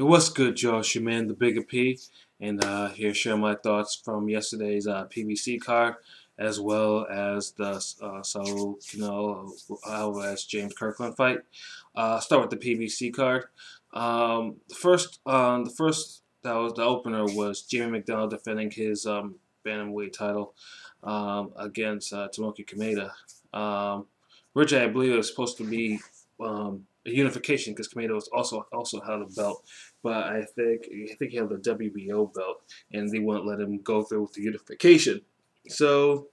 What's good, Josh? Your man, the Bigga P, and here share my thoughts from yesterday's PBC card, as well as the Saul Canelo Alvarez-James Kirkland fight. Start with the PBC card. The first that was the opener was Jimmy McDonald defending his bantamweight title against Tomoki Kameda. Originally, I believe it was supposed to be a unification because Kameda was also held a belt, but I think he held the WBO belt, and they wouldn't let him go through with the unification. So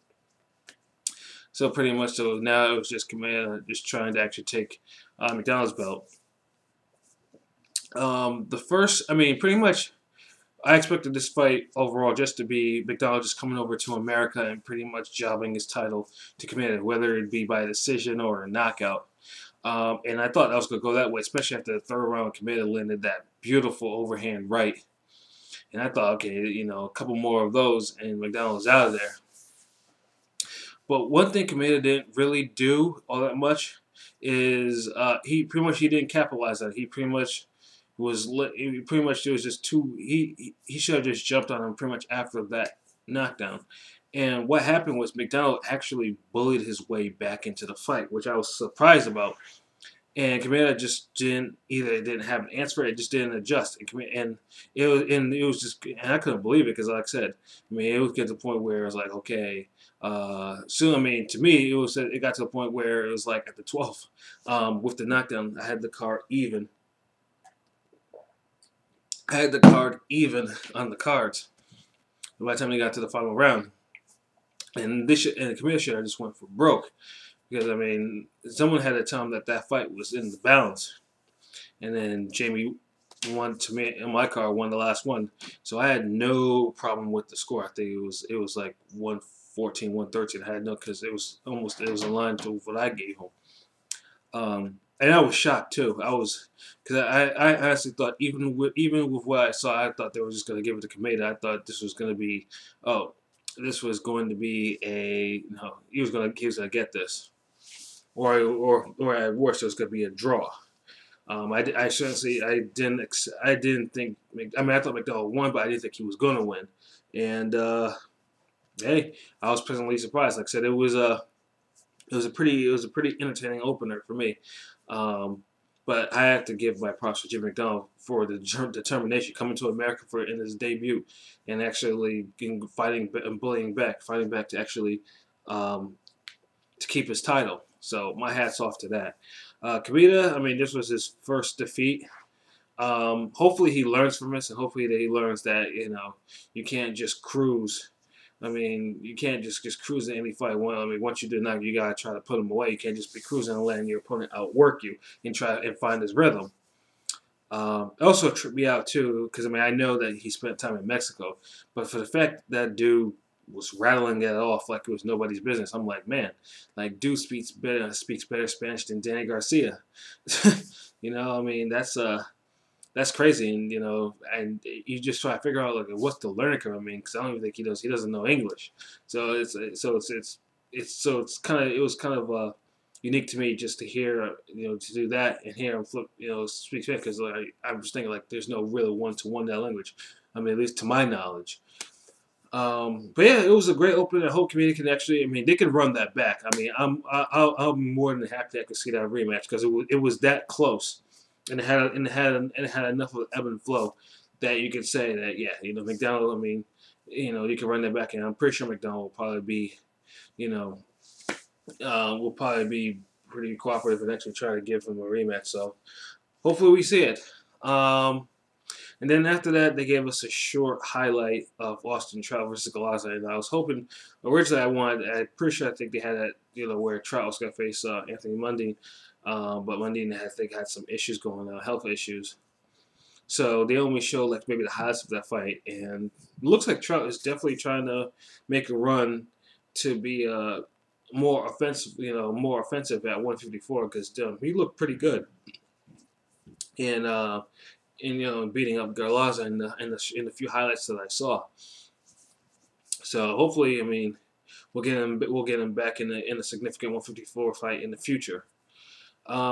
pretty much, so now it was just Kameda just trying to actually take McDonald's belt. Pretty much, I expected this fight overall just to be McDonald just coming over to America and pretty much jobbing his title to Kameda, whether it be by decision or a knockout. And I thought that was going to go that way, especially after the third round. Kameda landed that beautiful overhand right. And I thought, okay, a couple more of those, and McDonald was out of there. But one thing Kameda didn't really do all that much is he didn't capitalize on it. He pretty much it was just too. He should have just jumped on him pretty much after that knockdown. And what happened was McDonald actually bullied his way back into the fight, which I was surprised about. And Kameda just didn't have an answer for it, just didn't adjust. And it was just, and I couldn't believe it because, like I said, it would get to the point where it was like, okay, to me, it got to the point where it was like at the 12th, with the knockdown, I had the card even. I had the card even on the cards by the time they got to the final round. And Kameda should have just went for broke. Because, someone had to tell him that fight was in the balance. And then Jamie won, to me, in my card, won the last one. So I had no problem with the score. I think it was like 114, 113. I had no, because it was in line to what I gave him. And I was shocked too. Because I honestly thought even with what I saw, I thought they were just going to give it to Kameda. I thought this was going to be he was going to get this, or at worst it was going to be a draw. I shouldn't say I didn't think. I thought McDonald won, but I didn't think he was going to win. And hey, I was pleasantly surprised. Like I said, it was a pretty entertaining opener for me. But I have to give my props to Jim McDonald for the determination coming to America in his debut, and actually fighting and bullying back, to actually to keep his title. So my hat's off to that. Kameda, this was his first defeat. Hopefully he learns from this, and hopefully that he learns that you can't just cruise. You can't just cruise in any fight. Once you do knock, you gotta try to put him away. You can't just be cruising and letting your opponent outwork you and try and find his rhythm. It also tripped me out too, because I know that he spent time in Mexico, but for the fact that dude was rattling it off like it was nobody's business, I'm like, man, like dude speaks better Spanish than Danny Garcia. That's crazy, and you just try to figure out like what's the learning curve. Because I don't even think he does. He doesn't know English, so it was kind of unique to me just to hear to do that and hear him speak Spanish, because I'm just thinking like there's no really one-to-one that language. At least to my knowledge. But yeah, it was a great opening. I hope community can actually. They can run that back. I'm more than happy I could see that rematch, because it was that close. And it had enough of ebb and flow that you could say that McDonald. You can run that back, and I'm pretty sure McDonald will probably be, pretty cooperative and actually try to give him a rematch. So hopefully we see it. And then after that, they gave us a short highlight of Austin Trout versus Galaza, and I was hoping originally I'm pretty sure I think they had that where Trout was gonna face Anthony Mundine. But Mundine had some issues going on, health issues. So they only showed like maybe the highlights of that fight, and it looks like Trout is definitely trying to make a run to be more offensive at 154, because he looked pretty good, and beating up Garlaza in the few highlights that I saw. So hopefully, we'll get him back in a significant 154 fight in the future.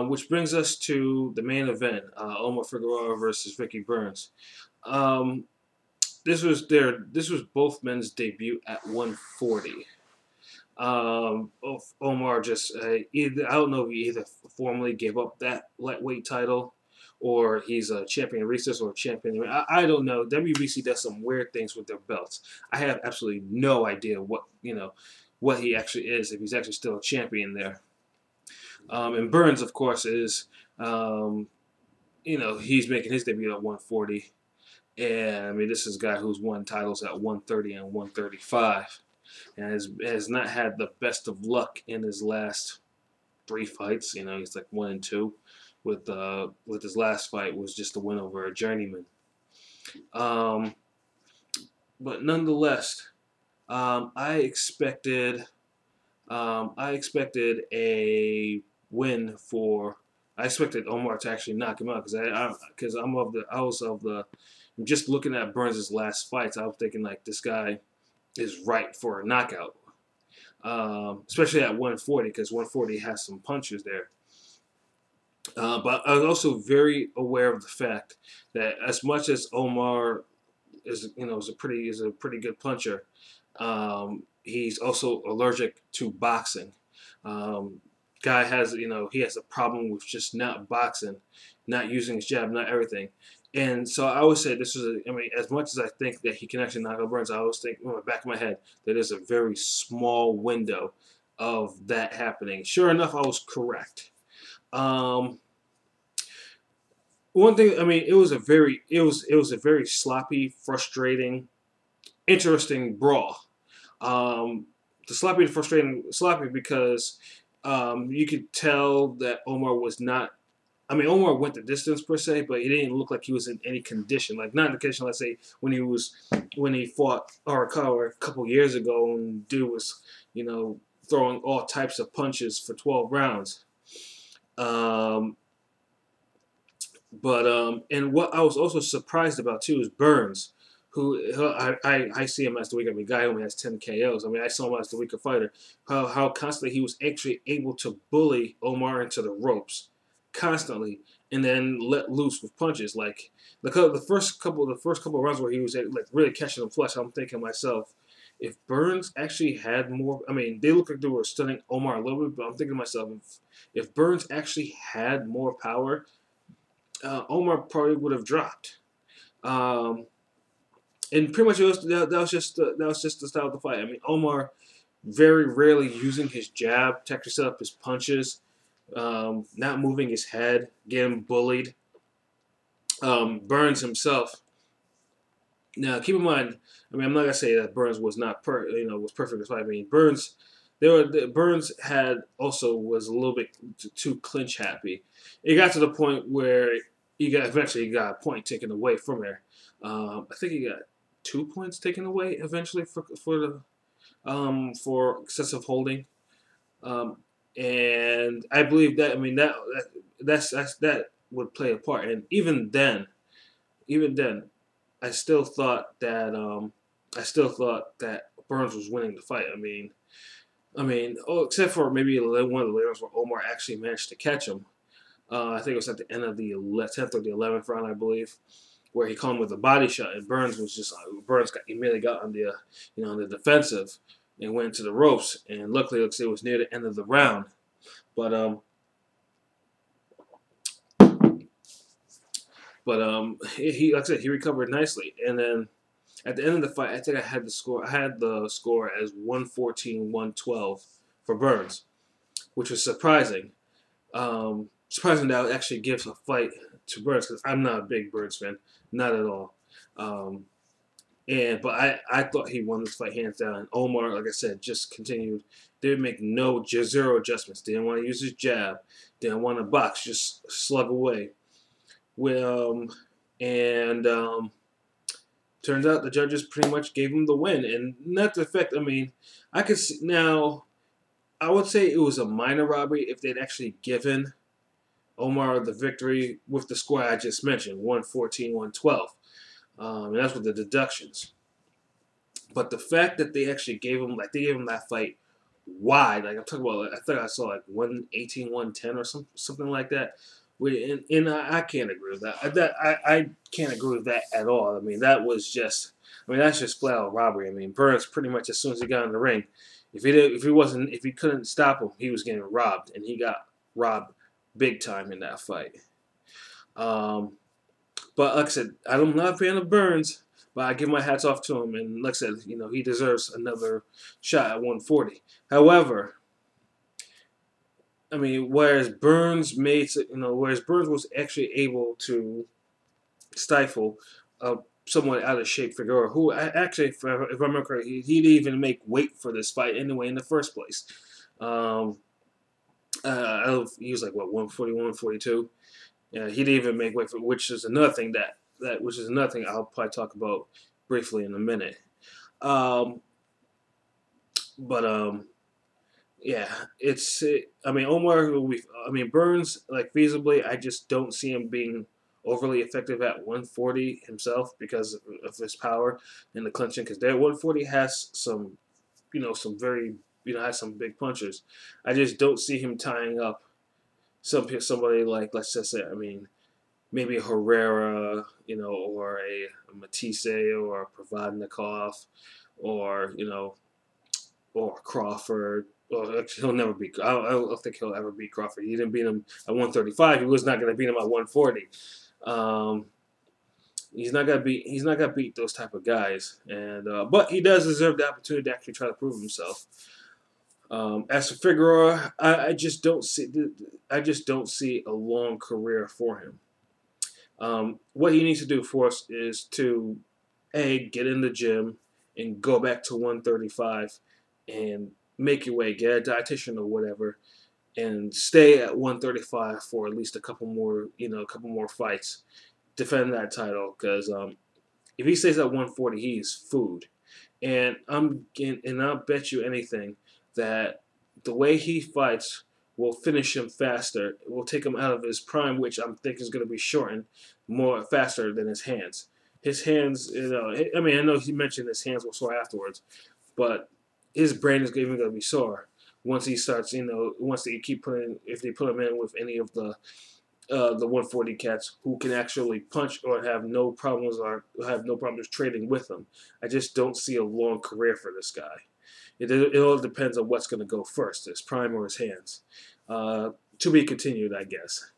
Which brings us to the main event: Omar Figueroa versus Ricky Burns. Um, This was both men's debut at 140. Omar just either I don't know if he either formally gave up that lightweight title, or he's a champion recess or a champion. I don't know. WBC does some weird things with their belts. I have absolutely no idea what he actually is, if he's actually still a champion there. And Burns, of course, is he's making his debut at 140. And I mean, this is a guy who's won titles at 130 and 135, and has not had the best of luck in his last 3 fights. He's like 1-2. With his last fight was just a win over a journeyman. But nonetheless, I expected a win for. I expected Omar to actually knock him out because I'm just looking at Burns' last fights. I was thinking like this guy is ripe for a knockout, especially at 140 because 140 has some punches there. But I was also very aware of the fact that as much as Omar is a pretty good puncher, he's also allergic to boxing. Guy has he has a problem with just not boxing, not using his jab, not everything. And so I always say this is as much as I think that he can actually knock out Burns, I always think in the back of my head that there's a very small window of that happening. Sure enough, I was correct. One thing, it was a very sloppy, frustrating, interesting brawl. The sloppy and frustrating, sloppy because you could tell that Omar was not. Omar went the distance per se, but he didn't look like he was in any condition. Like not in the condition, let's say when he fought Arakawa a couple years ago, and dude was throwing all types of punches for 12 rounds. And what I was also surprised about too is Burns, who I see him as the weaker. Guy who only has 10 KOs. I saw him as the weaker fighter. How constantly he was actually able to bully Omar into the ropes, constantly, and then let loose with punches. Like the first couple of rounds where he was like really catching them flush. I'm thinking to myself, if Burns actually had more, they look like they were stunning Omar a little bit, but I'm thinking to myself, if Burns actually had more power, Omar probably would have dropped. And pretty much that was just the style of the fight. Omar very rarely using his jab to actually set up his punches, not moving his head, getting bullied. Burns himself. Now, keep in mind, I'm not gonna say that Burns was not was perfect in this fight. Burns was a little bit too clinch happy. It got to the point where eventually got a point taken away from there. I think he got 2 points taken away eventually for excessive holding. And I believe that that would play a part. And even then, I still thought that Burns was winning the fight. Except for maybe one of the later ones where Omar actually managed to catch him. I think it was at the end of the 10th or the 11th round, I believe, where he caught him with a body shot, and Burns immediately got on the on the defensive and went to the ropes. And luckily, it was near the end of the round. But he like I said, he recovered nicely. And then at the end of the fight, I think I had the score as 114-112 for Burns, which was surprising. Surprising that I would actually give a fight to Burns because I'm not a big Burns fan, not at all. But I thought he won this fight hands down. And Omar, like I said, just continued. Didn't make zero adjustments. Didn't want to use his jab. Didn't want to box. Just slug away. Turns out the judges pretty much gave him the win, and not the effect. I could see now. I would say it was a minor robbery if they'd actually given Omar the victory with the score I just mentioned, 114-112. And that's with the deductions. But the fact that they actually gave him that fight wide. Like I'm talking about, I think I saw like 118, 110 or something like that. And I can't agree with that. I can't agree with that at all. I mean, that was just, I mean, that's just flat out robbery. I mean, Burns pretty much as soon as he got in the ring, if he couldn't stop him, he was getting robbed, and he got robbed big time in that fight. Um, but like I said, I'm not a fan of Burns, but I give my hats off to him, and like I said, he deserves another shot at 140. However, I mean, whereas Burns was actually able to stifle a somewhat out of shape Figueroa, who actually, if I remember correctly, he didn't even make weight for this fight anyway in the first place. Um, I don't know, he was like what 141, 142. Yeah, he didn't even make weight for, which is another thing which is another thing I'll probably talk about briefly in a minute. Um, but yeah, I mean, Omar will be. I mean, Burns, like feasibly, I just don't see him being overly effective at 140 himself because of his power in the clinching. Because there, 140 has some, some very, has some big punchers. I just don't see him tying up somebody like, let's just say, I mean, maybe a Herrera, or a Matisse or a Provodnikov, or or Crawford. Well, actually, he'll never beat. I don't think he'll ever beat Crawford. He didn't beat him at 135. He was not going to beat him at 140. He's not gonna beat. He's not gonna beat those type of guys. And but he does deserve the opportunity to actually try to prove himself. As for Figueroa, I just don't see. I just don't see a long career for him. What he needs to do for us is to get in the gym and go back to 135 and make your way, get a dietitian or whatever, and stay at 135 for at least a couple more, a couple more fights, defend that title. Because if he stays at 140, he's food, and I'll bet you anything that the way he fights will finish him faster. It will take him out of his prime, which I'm thinking is going to be shortened more faster than his hands. His hands, I mean, I know he mentioned his hands will sore afterwards, but his brain is even going to be sore once he starts. Once they if they put him in with any of the 140 cats who can actually punch or have no problems trading with him. I just don't see a long career for this guy. It all depends on what's going to go first, his prime or his hands. To be continued, I guess.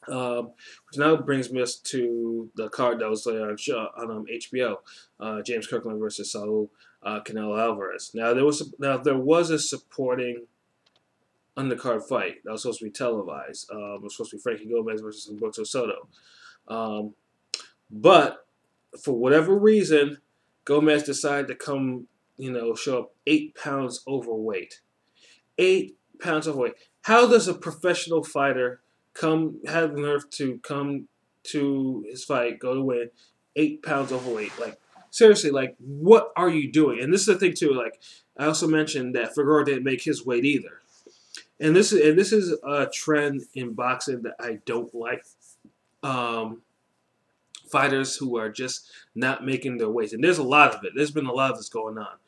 Which now brings us to the card that was on HBO, James Kirkland versus Saul, Canelo Alvarez. Now there was a supporting undercard fight that was supposed to be televised. It was supposed to be Frankie Gomez versus Humberto Soto. But for whatever reason, Gomez decided to come, show up 8 pounds overweight. 8 pounds overweight. How does a professional fighter have the nerve to come to his fight, go to win, 8 pounds overweight? Like, seriously, like, what are you doing? And this is the thing, too. Like, I also mentioned that Figueroa didn't make his weight either. And this is a trend in boxing that I don't like. Fighters who are just not making their weights. And there's a lot of it. There's been a lot of this going on.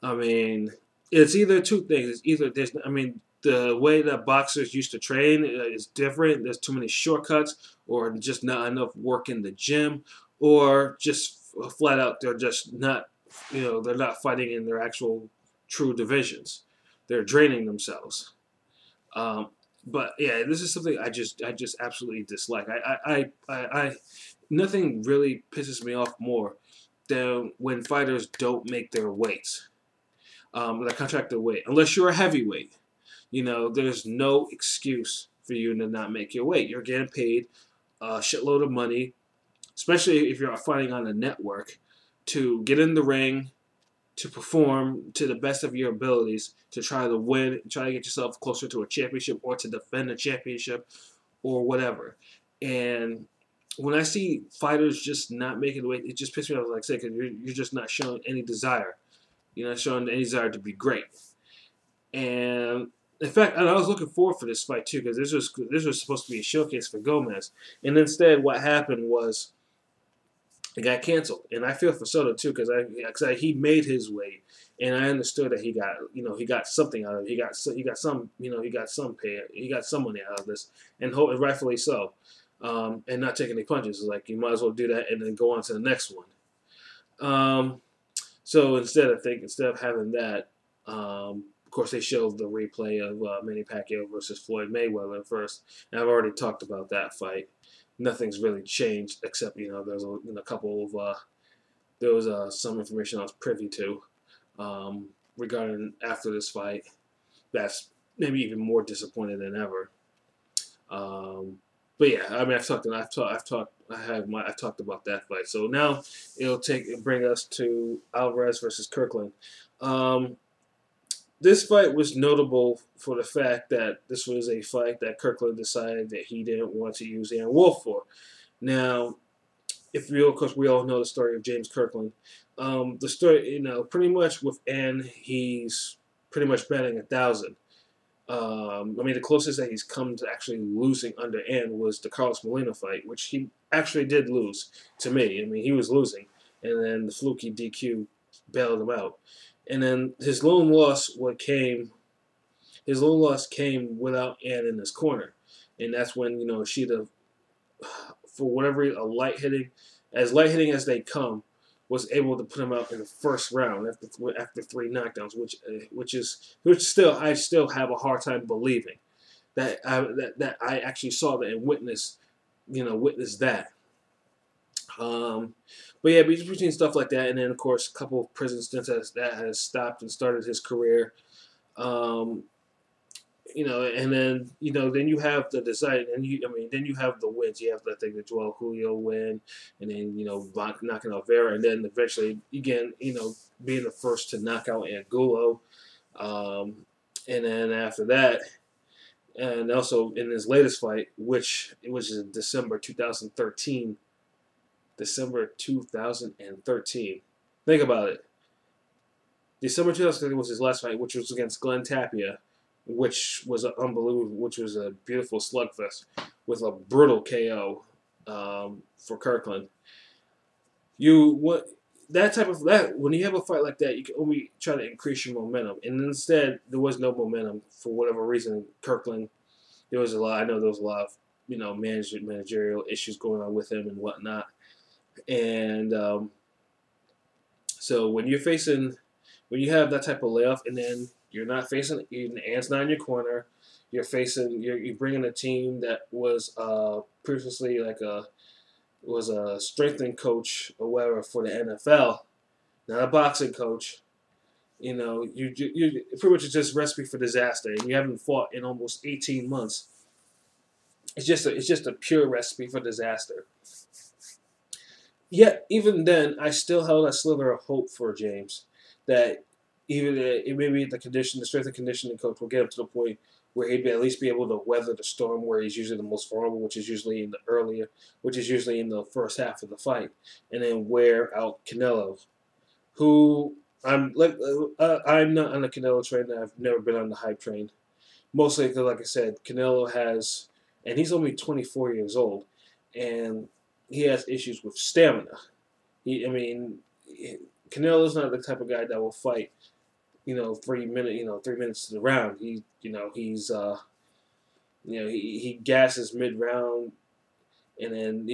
I mean, it's either two things. The way that boxers used to train is different. There's too many shortcuts, or just not enough work in the gym, or just flat out they're just not, they're not fighting in their actual true divisions. They're draining themselves. But yeah, this is something I just absolutely dislike. I nothing really pisses me off more than when fighters don't make their weights. Their contracted weight, unless you're a heavyweight. There's no excuse for you to not make your weight. You're getting paid a shitload of money, especially if you're fighting on a network, to get in the ring, to perform to the best of your abilities, to try to win, try to get yourself closer to a championship or to defend a championship or whatever. And when I see fighters just not making the weight, it just pisses me off, like I said, because you're just not showing any desire. You're not showing any desire to be great. And in fact, I was looking forward for this fight too, because this was supposed to be a showcase for Gomez. And instead, what happened was it got canceled, and I feel for Soto too because he made his weight, and I understood that he got he got something out of it. He got some he got some pay, he got some money out of this, and rightfully so, and not taking any punches. It's like you might as well do that and then go on to the next one. So instead of having that, of course they showed the replay of Manny Pacquiao versus Floyd Mayweather first, and I've already talked about that fight. Nothing's really changed except there's a couple of there was some information I was privy to regarding after this fight. That's maybe even more disappointed than ever. But yeah, I mean I've talked about that fight. So now it'll bring us to Alvarez versus Kirkland. This fight was notable for the fact that this was a fight that Kirkland decided that he didn't want to use Aaron Wolf for. Now, of course, we all know the story of James Kirkland. The story, pretty much with Ann, he's pretty much batting 1,000. I mean, the closest that he's come to actually losing under Ann was the Carlos Molina fight, which he actually did lose to me. I mean, he was losing, and then the fluky DQ bailed him out. And then his lone loss came without Ann in his corner, and that's when Ishida, for whatever reason, as light hitting as they come, was able to put him out in the first round after 3 knockdowns, which I still have a hard time believing that I actually saw that and witnessed that. But yeah, between stuff like that, and then of course a couple of prison stints that has stopped and started his career. And then then you have the design, and then you have the wins. You have the Joel Julio win, and then knocking out Vera, and then eventually again being the first to knock out Angulo, and then after that, and also in his latest fight, which was in December 2013. December 2013. Think about it. December 2013 was his last fight, which was against Glenn Tapia, which was a beautiful slugfest with a brutal KO for Kirkland. When you have a fight like that, you can only try to increase your momentum, and instead there was no momentum for whatever reason. Kirkland, I know there was a lot of managerial issues going on with him and whatnot. And so when you have that type of layoff, and then you're not facing Ant's not in your corner, you're bringing a team that was previously was a strengthening coach or whatever for the NFL, not a boxing coach. You pretty much just recipe for disaster, and you haven't fought in almost 18 months. It's just a pure recipe for disaster. Yet, even then, I still held a sliver of hope for James that maybe the strength and conditioning coach will get him to the point where he'd at least be able to weather the storm where he's usually the most vulnerable, which is usually in the first half of the fight, and then wear out Canelo, who I'm not on the Canelo train. I've never been on the hype train, mostly because, like I said, Canelo and he's only 24 years old, and he has issues with stamina. Canelo's not the type of guy that will fight, 3 minutes to the round. He gasses mid-round, and then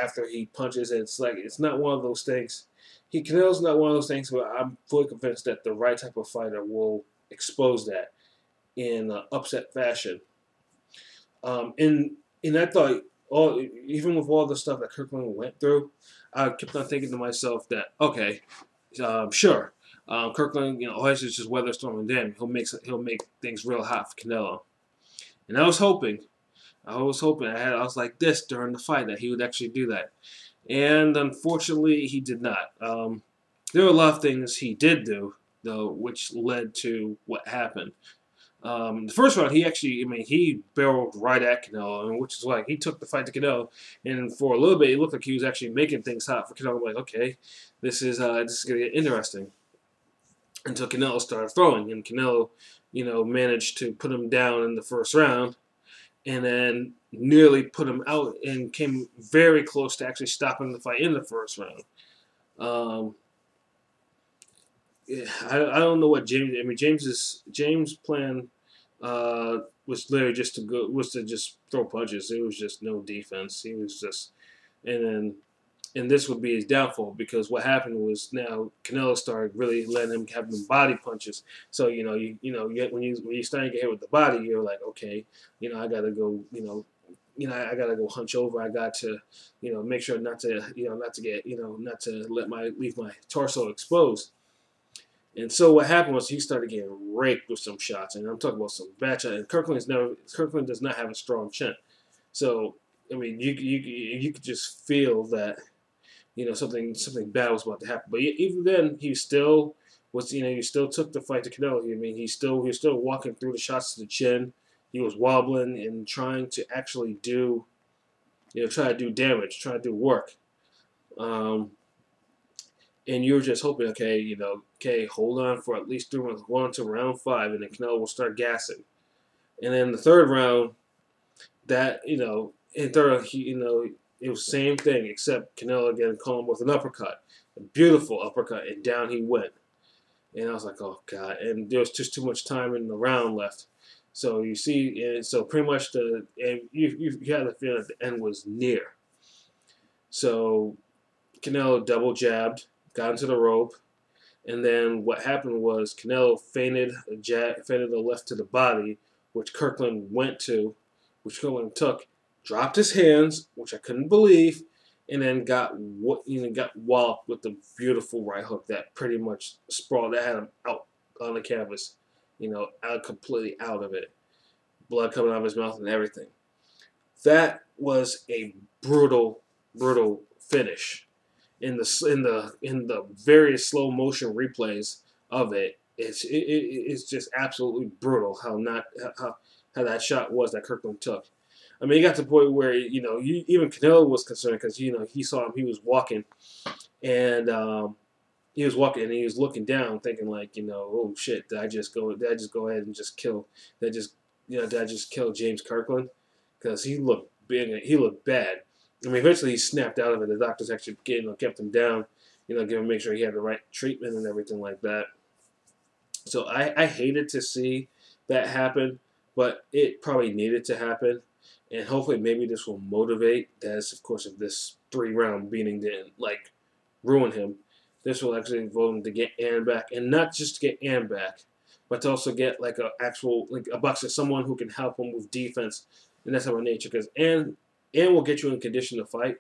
after he punches, it's not one of those things. Canelo's not one of those things where I'm fully convinced that the right type of fighter will expose that in upset fashion. And I thought, even with all the stuff that Kirkland went through, I kept on thinking to myself that, okay, sure, Kirkland, all he has to just weather storm, and then he'll make things real hot for Canelo. And I was hoping, I was like this during the fight that he would actually do that, and unfortunately, he did not. There were a lot of things he did do, though, which led to what happened. The first round, he barreled right at Canelo, which is like he took the fight to Canelo, and for a little bit, it looked like he was actually making things hot for Canelo. I'm like, okay, this is going to get interesting. Until Canelo started throwing, and Canelo, managed to put him down in the first round, and then nearly put him out and came very close to actually stopping the fight in the first round. Um, yeah, I don't know what James. I mean, James' plan was literally to just throw punches. It was just no defense. He was just, and then and this would be his downfall because what happened was now Canelo started really letting him have them body punches. So when you start to get hit with the body, you're like, okay, I gotta go, I gotta go hunch over. I got to, make sure not to, not to get, not to leave my torso exposed. And so what happened was he started getting raked with some shots, and I'm talking about some bad shots. And Kirkland does not have a strong chin, so I mean you could just feel that something bad was about to happen. But even then, he still was he still took the fight to Canelo. I mean he was still walking through the shots to the chin. He was wobbling and trying to actually do try to do damage, try to do work. Um, and you're just hoping, okay, hold on for at least 3 rounds, hold on to round 5, and then Canelo will start gassing. And then the third round, in third, it was the same thing, except Canelo again caught him with an uppercut, a beautiful uppercut, and down he went. And I was like, oh god! And there was just too much time in the round left. So you see, and so pretty much you had the feeling that the end was near. So Canelo double jabbed, got into the rope, and then what happened was Canelo feinted a left to the body, which Kirkland took, dropped his hands, which I couldn't believe, and then got walloped with the beautiful right hook that pretty much that had him out on the canvas, completely out of it, blood coming out of his mouth and everything. That was a brutal, brutal finish. In the various slow motion replays of it, it's just absolutely brutal how that shot was that Kirkland took. I mean, he got to the point where even Canelo was concerned because he saw him, he was walking, and he was looking down, thinking like, oh shit, did I just go ahead and just kill? Did I just kill James Kirkland? Because he looked big, he looked bad. I mean, eventually he snapped out of it. The doctors actually kept him down, make sure he had the right treatment and everything like that. So I hated to see that happen, but it probably needed to happen. And hopefully maybe this will motivate Des, of course, if this 3-round beating didn't, ruin him. This will actually vote him to get Ann back. And not just to get Ann back, but to also get, a boxer, someone who can help him with defense and that type of nature. Because Ann will get you in condition to fight,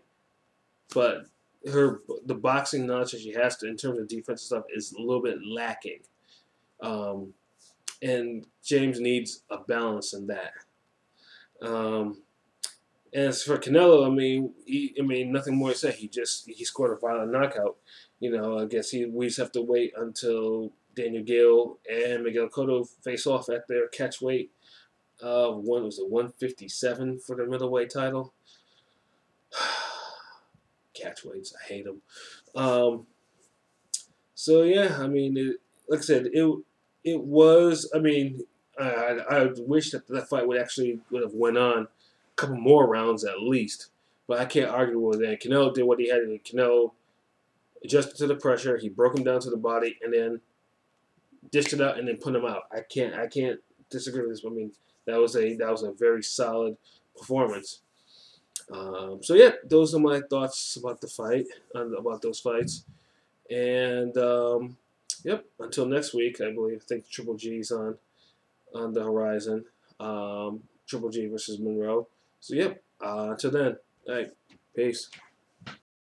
but the boxing knowledge that she has in terms of defensive stuff is a little bit lacking. And James needs a balance in that. As for Canelo, I mean, nothing more to say. He scored a violent knockout. I guess we just have to wait until Daniel Gale and Miguel Cotto face off at their catch weight. One was it 157 for the middleweight title. Catch weights, I hate them. So yeah, I mean, like I said, it was. I mean, I wish that fight would have went on a couple more rounds at least. But I can't argue with that. Canelo did what he had to do. Canelo adjusted to the pressure. He broke him down to the body and then dished it out and then put him out. I can't disagree with this. I mean, that was a very solid performance. So yeah, those are my thoughts about the fight, about those fights. And yep, until next week, I think Triple G's on the horizon. Triple G versus Monroe. So yep, until then, all right, peace.